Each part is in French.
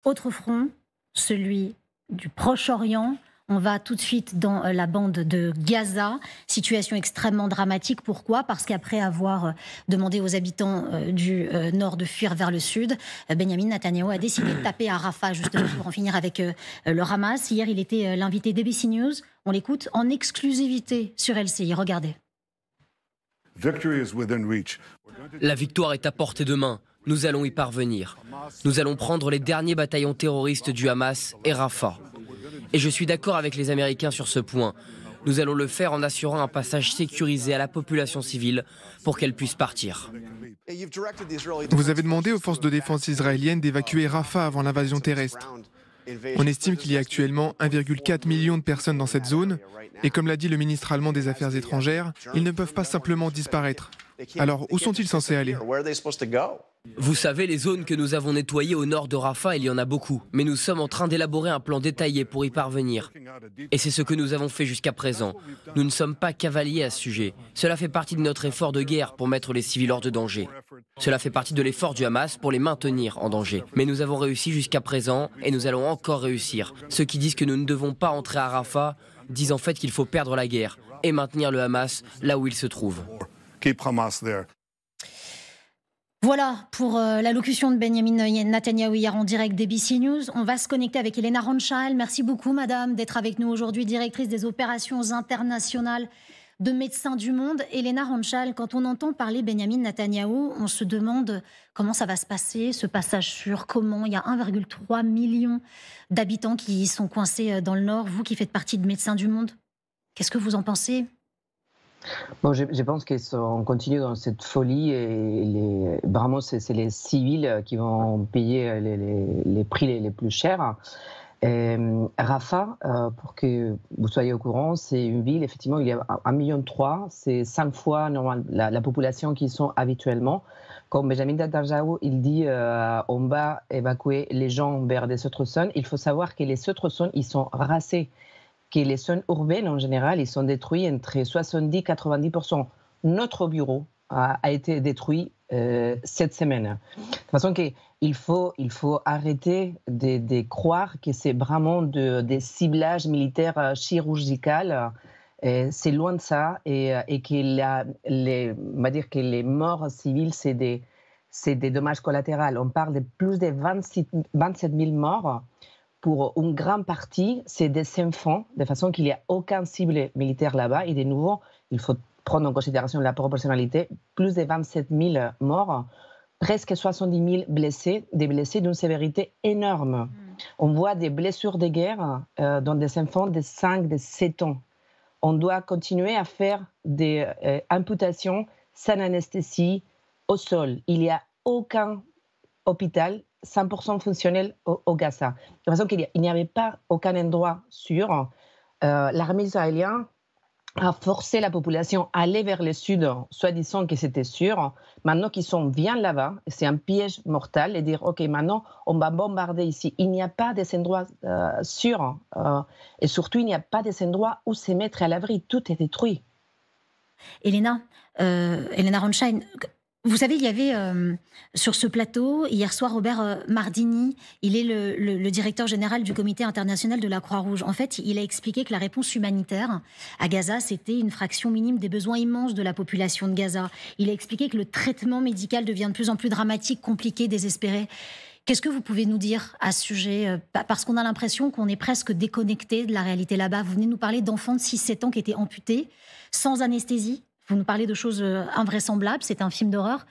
Autre front, celui du Proche-Orient. On va tout de suite dans la bande de Gaza. Situation extrêmement dramatique. Pourquoi? Parce qu'après avoir demandé aux habitants du nord de fuir vers le sud, Benyamin Netanyahou a décidé de taper à Rafah, justement, pour en finir avec le Hamas. Hier, il était l'invité d'ABC News. On l'écoute en exclusivité sur LCI. Regardez. La victoire est à portée de main. Nous allons y parvenir. Nous allons prendre les derniers bataillons terroristes du Hamas et Rafah. Et je suis d'accord avec les Américains sur ce point. Nous allons le faire en assurant un passage sécurisé à la population civile pour qu'elle puisse partir. Vous avez demandé aux forces de défense israéliennes d'évacuer Rafah avant l'invasion terrestre. On estime qu'il y a actuellement 1,4 million de personnes dans cette zone. Et comme l'a dit le ministre allemand des Affaires étrangères, ils ne peuvent pas simplement disparaître. Alors, où sont-ils censés aller ? Vous savez, les zones que nous avons nettoyées au nord de Rafah, il y en a beaucoup. Mais nous sommes en train d'élaborer un plan détaillé pour y parvenir. Et c'est ce que nous avons fait jusqu'à présent. Nous ne sommes pas cavaliers à ce sujet. Cela fait partie de notre effort de guerre pour mettre les civils hors de danger. Cela fait partie de l'effort du Hamas pour les maintenir en danger. Mais nous avons réussi jusqu'à présent et nous allons encore réussir. Ceux qui disent que nous ne devons pas entrer à Rafah disent en fait qu'il faut perdre la guerre et maintenir le Hamas là où il se trouve. Voilà pour l'allocution de Benyamin Netanyahou hier en direct d'ABC News. On va se connecter avec Elena Ronchild. Merci beaucoup, madame, d'être avec nous aujourd'hui, directrice des opérations internationales de Médecins du Monde. Elena Ronchild, quand on entend parler Benyamin Netanyahou, on se demande comment ça va se passer, ce passage sûr, comment. Il y a 1,3 million d'habitants qui sont coincés dans le Nord. Vous qui faites partie de Médecins du Monde, qu'est-ce que vous en pensez ? Bon, je pense qu'on continue dans cette folie et vraiment c'est les civils qui vont payer les prix les plus chers. Rafah, pour que vous soyez au courant, c'est une ville, effectivement, il y a 1,3 million, c'est 5 fois normal, la population qui sont habituellement. Comme Benjamin Netanyahu, il dit on va évacuer les gens vers des autres zones. Il faut savoir que les autres zones, ils sont rasés. Que les zones urbaines, en général, ils sont détruits entre 70 et 90%. Notre bureau a été détruit cette semaine. De toute façon, il faut arrêter de croire que c'est vraiment des ciblages militaires chirurgicaux. C'est loin de ça. Et on va dire que les morts civiles, c'est des dommages collatéraux. On parle de plus de 27 000 morts. Pour une grande partie, c'est des enfants, de façon qu'il n'y a aucun cible militaire là-bas. Et de nouveau, il faut prendre en considération la proportionnalité. Plus de 27 000 morts, presque 70 000 blessés, des blessés d'une sévérité énorme. On voit des blessures de guerre dans des enfants de 5, de 7 ans. On doit continuer à faire des amputations sans anesthésie au sol. Il n'y a aucun hôpital 100% fonctionnel au Gaza. De façon qu'il n'y avait pas aucun endroit sûr. L'armée israélienne a forcé la population à aller vers le sud, soi-disant que c'était sûr. Maintenant qu'ils sont bien là-bas, c'est un piège mortel et dire ok, maintenant on va bombarder ici. Il n'y a pas des endroits sûrs et surtout il n'y a pas des endroits où se mettre à l'abri. Tout est détruit. Elena Ronchild, vous savez, il y avait sur ce plateau, hier soir, Robert Mardini, il est le directeur général du Comité international de la Croix-Rouge. En fait, il a expliqué que la réponse humanitaire à Gaza, c'était une fraction minime des besoins immenses de la population de Gaza. Il a expliqué que le traitement médical devient de plus en plus dramatique, compliqué, désespéré. Qu'est-ce que vous pouvez nous dire à ce sujet ? Parce qu'on a l'impression qu'on est presque déconnecté de la réalité là-bas. Vous venez nous parler d'enfants de 6-7 ans qui étaient amputés, sans anesthésie. Vous nous parlez de choses invraisemblables, c'est un film d'horreur.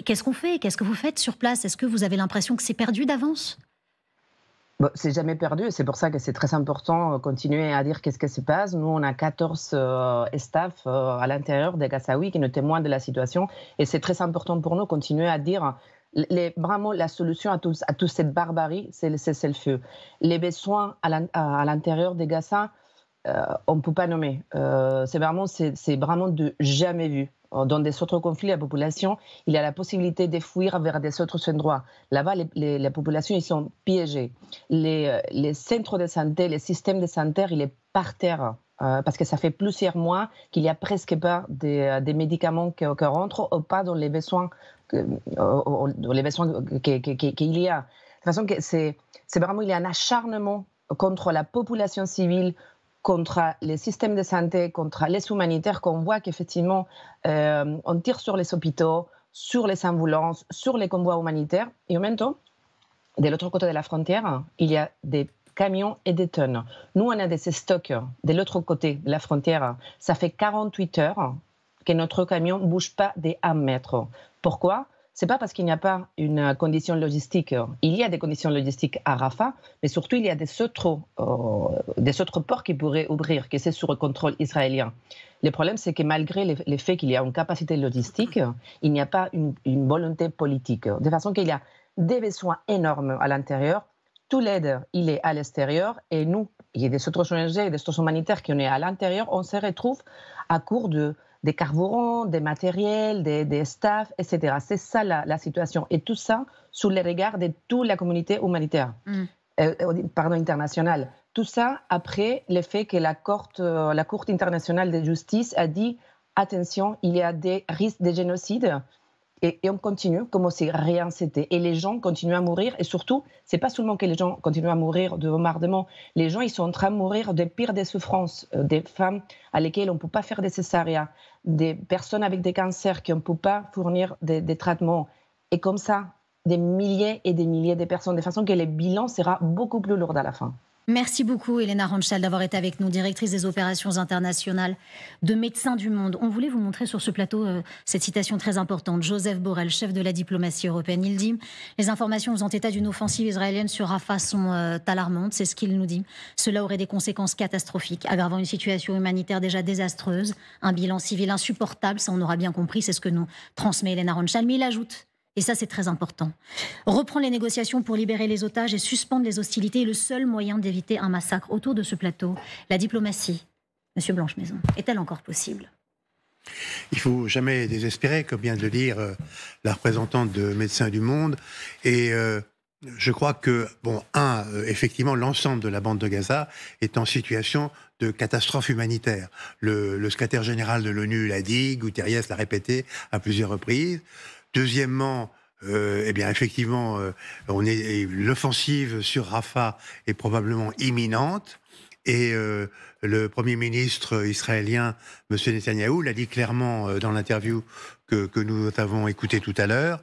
Qu'est-ce qu'on fait ? Qu'est-ce que vous faites sur place ? Est-ce que vous avez l'impression que c'est perdu d'avance ? Bon, c'est jamais perdu, c'est pour ça que c'est très important de continuer à dire qu'est-ce qui se passe. Nous, on a 14 staff à l'intérieur des Gazaouis qui nous témoignent de la situation et c'est très important pour nous de continuer à dire vraiment la solution à toute cette barbarie, c'est le cessez-le-feu. Les besoins à l'intérieur des Gaza, on ne peut pas nommer. C'est vraiment de jamais vu. Dans des autres conflits, la population, il y a la possibilité de fuir vers des autres endroits. Là-bas, les populations, ils sont piégées. Les centres de santé, les systèmes de santé, il est par terre. Parce que ça fait plusieurs mois qu'il n'y a presque pas des médicaments qui rentrent ou pas dans les besoins qu'il y a. façon que c'est vraiment, il y a un acharnement contre la population civile, contre les systèmes de santé, contre les humanitaires, qu'on voit qu'effectivement, on tire sur les hôpitaux, sur les ambulances, sur les convois humanitaires. Et en même temps, de l'autre côté de la frontière, il y a des camions et des tonnes. Nous, on a des stocks de l'autre côté de la frontière. Ça fait 48 heures que notre camion ne bouge pas des 1 mètre. Pourquoi ? Ce n'est pas parce qu'il n'y a pas une condition logistique. Il y a des conditions logistiques à Rafah, mais surtout, il y a des autres ports qui pourraient ouvrir, que c'est sous le contrôle israélien. Le problème, c'est que malgré le fait qu'il y a une capacité logistique, il n'y a pas une volonté politique. De façon qu'il y a des besoins énormes à l'intérieur. Tout l'aide, il est à l'extérieur. Et nous, il y a des autres ONG, des autres humanitaires qui sont à l'intérieur. On se retrouve à court des carburants, des matériels, des staffs, etc. C'est ça la situation. Et tout ça sous les regards de toute la communauté humanitaire, internationale. Tout ça après le fait que la Cour internationale de justice a dit « Attention, il y a des risques de génocide ». Et on continue comme si rien c'était. Et les gens continuent à mourir. Et surtout, ce n'est pas seulement que les gens continuent à mourir de bombardement. Les gens, ils sont en train de mourir de pires des souffrances. Des femmes à lesquelles on ne peut pas faire des césariens. Des personnes avec des cancers qu'on ne peut pas fournir des traitements. Et comme ça, des milliers et des milliers de personnes. De façon que le bilan sera beaucoup plus lourd à la fin. Merci beaucoup, Helena Ronchal, d'avoir été avec nous, directrice des opérations internationales de Médecins du Monde. On voulait vous montrer sur ce plateau cette citation très importante. Joseph Borrell, chef de la diplomatie européenne, il dit « Les informations faisant état d'une offensive israélienne sur Rafah sont alarmantes », c'est ce qu'il nous dit. « Cela aurait des conséquences catastrophiques, aggravant une situation humanitaire déjà désastreuse, un bilan civil insupportable, ça on aura bien compris, c'est ce que nous transmet Helena Ronchal. » Mais il ajoute, et ça c'est très important, reprendre les négociations pour libérer les otages et suspendre les hostilités est le seul moyen d'éviter un massacre. Autour de ce plateau, la diplomatie, Monsieur Blanche-Maison, est-elle encore possible ? Il ne faut jamais désespérer, comme vient de le dire la représentante de Médecins du Monde. Et je crois que, effectivement, l'ensemble de la bande de Gaza est en situation de catastrophe humanitaire. Le secrétaire général de l'ONU l'a dit, Guterres l'a répété à plusieurs reprises. Deuxièmement, effectivement, l'offensive sur Rafah est probablement imminente. Et le Premier ministre israélien, M. Netanyahou, l'a dit clairement dans l'interview que nous avons écoutée tout à l'heure.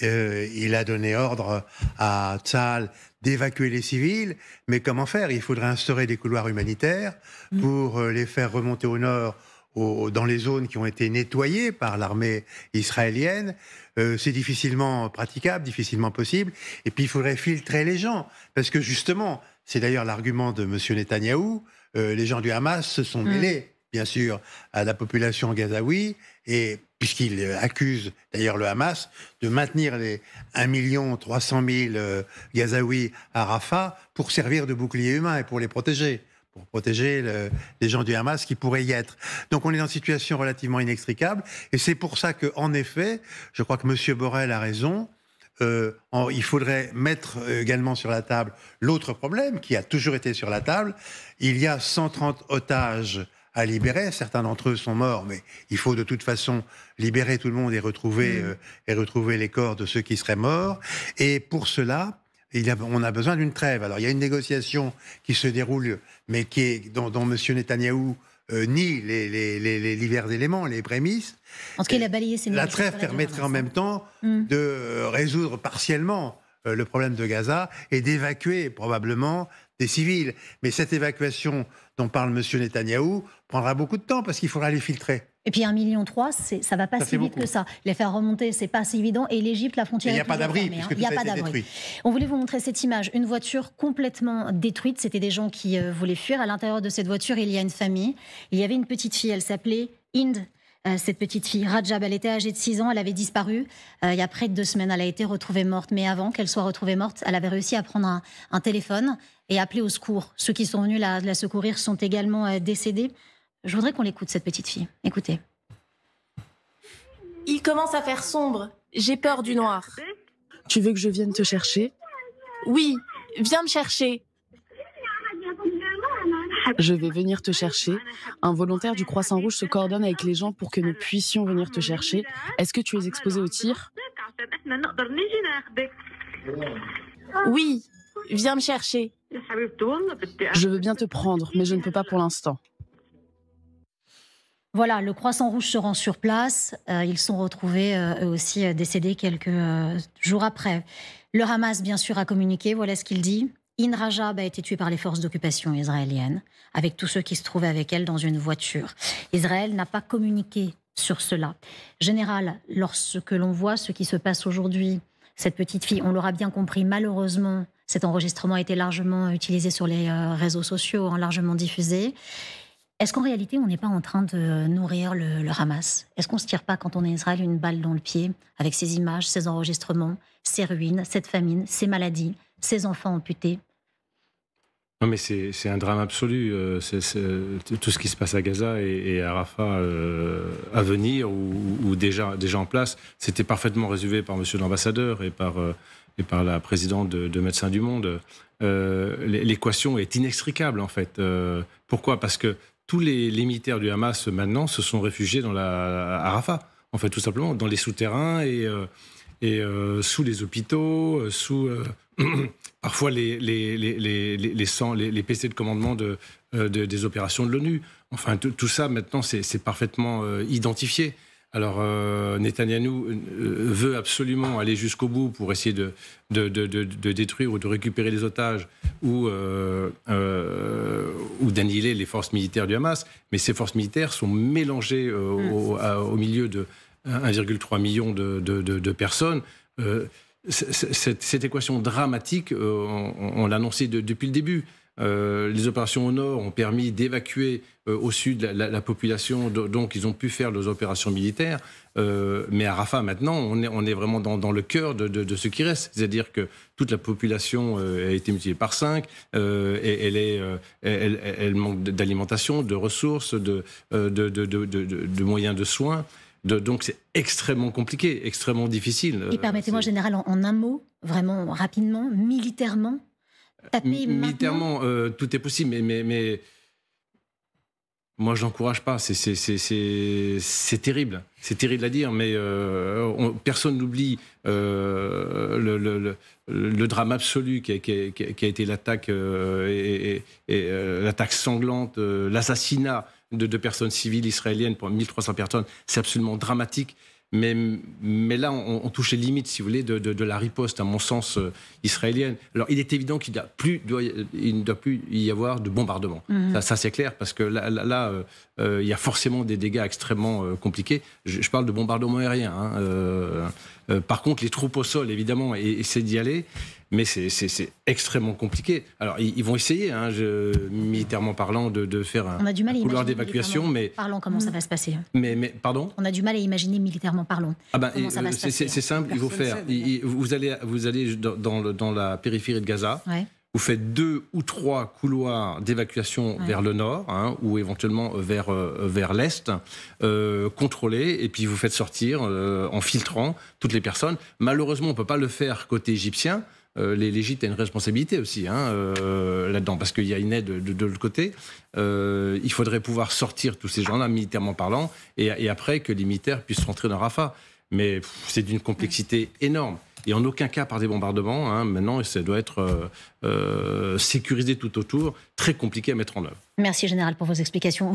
Il a donné ordre à Tsahal d'évacuer les civils. Mais comment faire ? Il faudrait instaurer des couloirs humanitaires pour les faire remonter au nord, dans les zones qui ont été nettoyées par l'armée israélienne. C'est difficilement praticable, difficilement possible. Et puis il faudrait filtrer les gens. Parce que justement, c'est d'ailleurs l'argument de M. Netanyahou, les gens du Hamas se sont mêlés, bien sûr, à la population gazaoui, et puisqu'il accuse d'ailleurs le Hamas de maintenir les 1 300 000 Gazaouis à Rafah pour servir de bouclier humain et pour les protéger. Pour protéger les gens du Hamas qui pourraient y être. Donc on est dans une situation relativement inextricable, et c'est pour ça qu'en effet, je crois que M. Borrell a raison, il faudrait mettre également sur la table l'autre problème qui a toujours été sur la table. Il y a 130 otages à libérer, certains d'entre eux sont morts, mais il faut de toute façon libérer tout le monde et retrouver les corps de ceux qui seraient morts, et pour cela, on a besoin d'une trêve. Alors, il y a une négociation qui se déroule, mais dont M. Netanyahou nie les divers éléments, les prémices. En tout cas, il a balayé ces La trêve permettrait en même temps de résoudre partiellement le problème de Gaza et d'évacuer probablement des civils. Mais cette évacuation dont parle M. Netanyahou prendra beaucoup de temps parce qu'il faudra les filtrer. Et puis 1,3 million, ça ne va pas si vite que ça. Les faire remonter, ce n'est pas si évident. Et l'Égypte, la frontière il n'y a pas d'abri, puisque tout a été détruit. On voulait vous montrer cette image. Une voiture complètement détruite. C'était des gens qui voulaient fuir. À l'intérieur de cette voiture, il y a une famille. Il y avait une petite fille, elle s'appelait Hind. Cette petite fille, Rajab, elle était âgée de 6 ans, elle avait disparu. Il y a près de 2 semaines, elle a été retrouvée morte. Mais avant qu'elle soit retrouvée morte, elle avait réussi à prendre un téléphone et appeler au secours. Ceux qui sont venus la secourir sont également décédés. Je voudrais qu'on l'écoute, cette petite fille. Écoutez. Il commence à faire sombre. J'ai peur du noir. Tu veux que je vienne te chercher ? Oui, viens me chercher. Je vais venir te chercher. Un volontaire du Croissant Rouge se coordonne avec les gens pour que nous puissions venir te chercher. Est-ce que tu es exposé au tir ? Oui, viens me chercher. Je veux bien te prendre, mais je ne peux pas pour l'instant. Voilà, le Croissant Rouge se rend sur place. Ils sont retrouvés eux aussi décédés quelques jours après. Le Hamas, bien sûr, a communiqué. Voilà ce qu'il dit. In Rajab a été tuée par les forces d'occupation israéliennes, avec tous ceux qui se trouvaient avec elle dans une voiture. Israël n'a pas communiqué sur cela. Général, lorsque l'on voit ce qui se passe aujourd'hui, cette petite fille, on l'aura bien compris, malheureusement, cet enregistrement a été largement utilisé sur les réseaux sociaux, largement diffusé. Est-ce qu'en réalité, on n'est pas en train de nourrir le Hamas? Est-ce qu'on ne se tire pas, quand on est Israël, une balle dans le pied avec ces images, ces enregistrements, ces ruines, cette famine, ces maladies, ces enfants amputés? Non, mais c'est un drame absolu. Tout ce qui se passe à Gaza et à Rafah à venir ou déjà en place, c'était parfaitement résumé par monsieur l'ambassadeur et par la présidente de Médecins du Monde. L'équation est inextricable, en fait. Pourquoi? Parce que tous les militaires du Hamas, maintenant, se sont réfugiés à Rafah, en fait, tout simplement, dans les souterrains et sous les hôpitaux, sous parfois les PC de commandement des opérations de l'ONU. Enfin, tout ça, maintenant, c'est parfaitement identifié. Alors, Netanyahou veut absolument aller jusqu'au bout pour essayer de détruire ou de récupérer les otages ou d'annihiler les forces militaires du Hamas. Mais ces forces militaires sont mélangées au milieu de 1,3 million de personnes. Cette équation dramatique, on l'a annoncé depuis le début. Les opérations au nord ont permis d'évacuer au sud la population, donc ils ont pu faire leurs opérations militaires. Mais à Rafah, maintenant, on est vraiment dans le cœur de ce qui reste. C'est-à-dire que toute la population a été multipliée par 5, elle manque d'alimentation, de ressources, de moyens de soins. Donc c'est extrêmement compliqué, extrêmement difficile. Et permettez-moi, Général, en un mot, vraiment rapidement, militairement, militairement, tout est possible, mais moi je n'encourage pas. C'est terrible, c'est terrible à dire, mais personne n'oublie le drame absolu qui a été l'attaque l'attaque sanglante, l'assassinat de personnes civiles israéliennes pour 1300 personnes. C'est absolument dramatique. Mais là, on touche les limites, si vous voulez, de la riposte, à mon sens, israélienne. Alors, il est évident qu'il ne doit plus y avoir de bombardement. Ça c'est clair, parce que là, il y a forcément des dégâts extrêmement compliqués. Je parle de bombardement aérien. Par contre, les troupes au sol, évidemment, essaient d'y aller. Mais c'est extrêmement compliqué. Alors, ils vont essayer, militairement parlant, de faire un couloir d'évacuation. Mais parlons, comment ça va se passer? Pardon? On a du mal à imaginer militairement parlant. Comment ça va se passer? C'est simple, il faut faire. Vous allez dans la périphérie de Gaza. Ouais. Vous faites 2 ou 3 couloirs d'évacuation vers le nord, ou éventuellement vers l'est, contrôlés, et puis vous faites sortir en filtrant toutes les personnes. Malheureusement, on ne peut pas le faire côté égyptien. L'Égypte a une responsabilité aussi là-dedans, parce qu'il y a une aide de l'autre côté. Il faudrait pouvoir sortir tous ces gens-là, militairement parlant, et après que les militaires puissent rentrer dans Rafah. Mais c'est d'une complexité énorme. Et en aucun cas par des bombardements. Maintenant, ça doit être sécurisé tout autour, très compliqué à mettre en œuvre. Merci, Général, pour vos explications.